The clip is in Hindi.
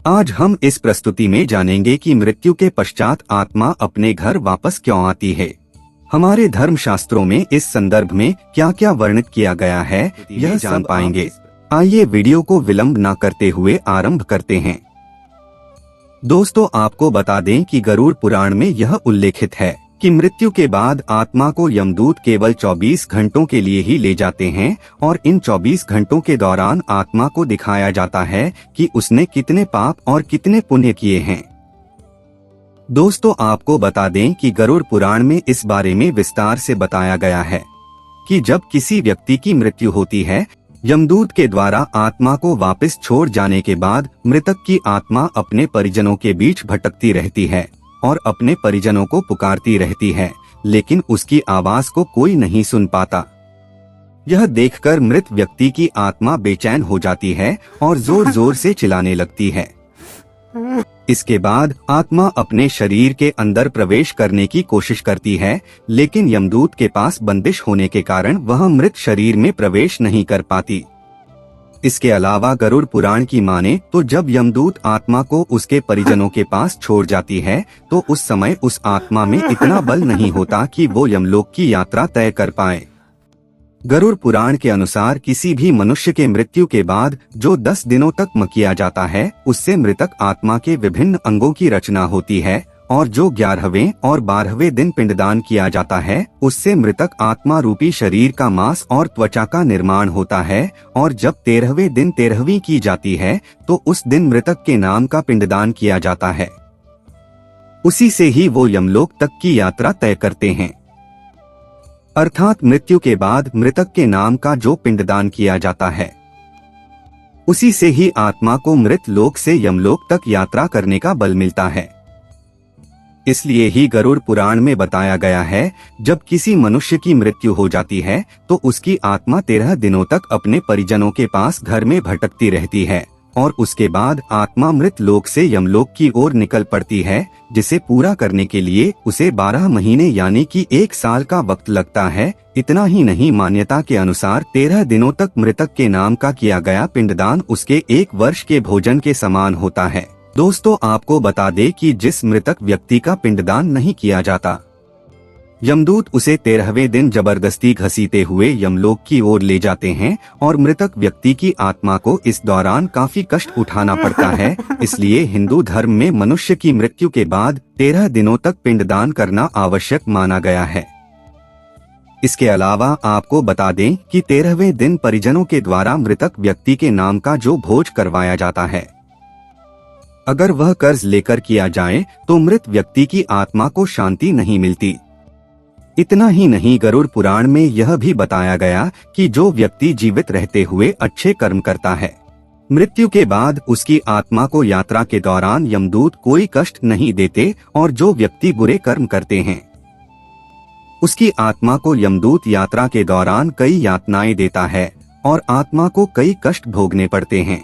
आज हम इस प्रस्तुति में जानेंगे कि मृत्यु के पश्चात आत्मा अपने घर वापस क्यों आती है। हमारे धर्मशास्त्रों में इस संदर्भ में क्या क्या वर्णित किया गया है यह जान पाएंगे। आइए वीडियो को विलंब न करते हुए आरंभ करते हैं। दोस्तों, आपको बता दें कि गरुड़ पुराण में यह उल्लेखित है कि मृत्यु के बाद आत्मा को यमदूत केवल 24 घंटों के लिए ही ले जाते हैं और इन 24 घंटों के दौरान आत्मा को दिखाया जाता है कि उसने कितने पाप और कितने पुण्य किए हैं। दोस्तों, आपको बता दें कि गरुड़ पुराण में इस बारे में विस्तार से बताया गया है कि जब किसी व्यक्ति की मृत्यु होती है, यमदूत के द्वारा आत्मा को वापस छोड़ जाने के बाद मृतक की आत्मा अपने परिजनों के बीच भटकती रहती है और अपने परिजनों को पुकारती रहती है, लेकिन उसकी आवाज को कोई नहीं सुन पाता। यह देखकर मृत व्यक्ति की आत्मा बेचैन हो जाती है और जोर जोर से चिल्लाने लगती है। इसके बाद आत्मा अपने शरीर के अंदर प्रवेश करने की कोशिश करती है, लेकिन यमदूत के पास बंदिश होने के कारण वह मृत शरीर में प्रवेश नहीं कर पाती। इसके अलावा गरुड़ पुराण की माने तो जब यमदूत आत्मा को उसके परिजनों के पास छोड़ जाती है तो उस समय उस आत्मा में इतना बल नहीं होता कि वो यमलोक की यात्रा तय कर पाए। गरुड़ पुराण के अनुसार किसी भी मनुष्य के मृत्यु के बाद जो 10 दिनों तक किया जाता है, उससे मृतक आत्मा के विभिन्न अंगों की रचना होती है और जो 11वें और 12वें दिन पिंडदान किया जाता है, उससे मृतक आत्मा रूपी शरीर का मांस और त्वचा का निर्माण होता है और जब 13वें दिन 13वीं की जाती है तो उस दिन मृतक के नाम का पिंडदान किया जाता है। उसी से ही वो यमलोक तक की यात्रा तय करते हैं। अर्थात मृत्यु के बाद मृतक के नाम का जो पिंडदान किया जाता है, उसी से ही आत्मा को मृत लोक से यमलोक तक यात्रा करने का बल मिलता है। इसलिए ही गरुड़ पुराण में बताया गया है, जब किसी मनुष्य की मृत्यु हो जाती है तो उसकी आत्मा 13 दिनों तक अपने परिजनों के पास घर में भटकती रहती है और उसके बाद आत्मा मृत लोक से यमलोक की ओर निकल पड़ती है, जिसे पूरा करने के लिए उसे 12 महीने यानी कि 1 साल का वक्त लगता है। इतना ही नहीं, मान्यता के अनुसार 13 दिनों तक मृतक के नाम का किया गया पिंडदान उसके 1 वर्ष के भोजन के समान होता है। दोस्तों, आपको बता दे कि जिस मृतक व्यक्ति का पिंडदान नहीं किया जाता, यमदूत उसे 13वें दिन जबरदस्ती घसीटे हुए यमलोक की ओर ले जाते हैं और मृतक व्यक्ति की आत्मा को इस दौरान काफी कष्ट उठाना पड़ता है। इसलिए हिंदू धर्म में मनुष्य की मृत्यु के बाद 13 दिनों तक पिंडदान करना आवश्यक माना गया है। इसके अलावा आपको बता दें कि 13वें दिन परिजनों के द्वारा मृतक व्यक्ति के नाम का जो भोज करवाया जाता है, अगर वह कर्ज लेकर किया जाए तो मृत व्यक्ति की आत्मा को शांति नहीं मिलती। इतना ही नहीं, गरुड़ पुराण में यह भी बताया गया कि जो व्यक्ति जीवित रहते हुए अच्छे कर्म करता है, मृत्यु के बाद उसकी आत्मा को यात्रा के दौरान यमदूत कोई कष्ट नहीं देते और जो व्यक्ति बुरे कर्म करते हैं, उसकी आत्मा को यमदूत यात्रा के दौरान कई यातनाएं देता है और आत्मा को कई कष्ट भोगने पड़ते हैं।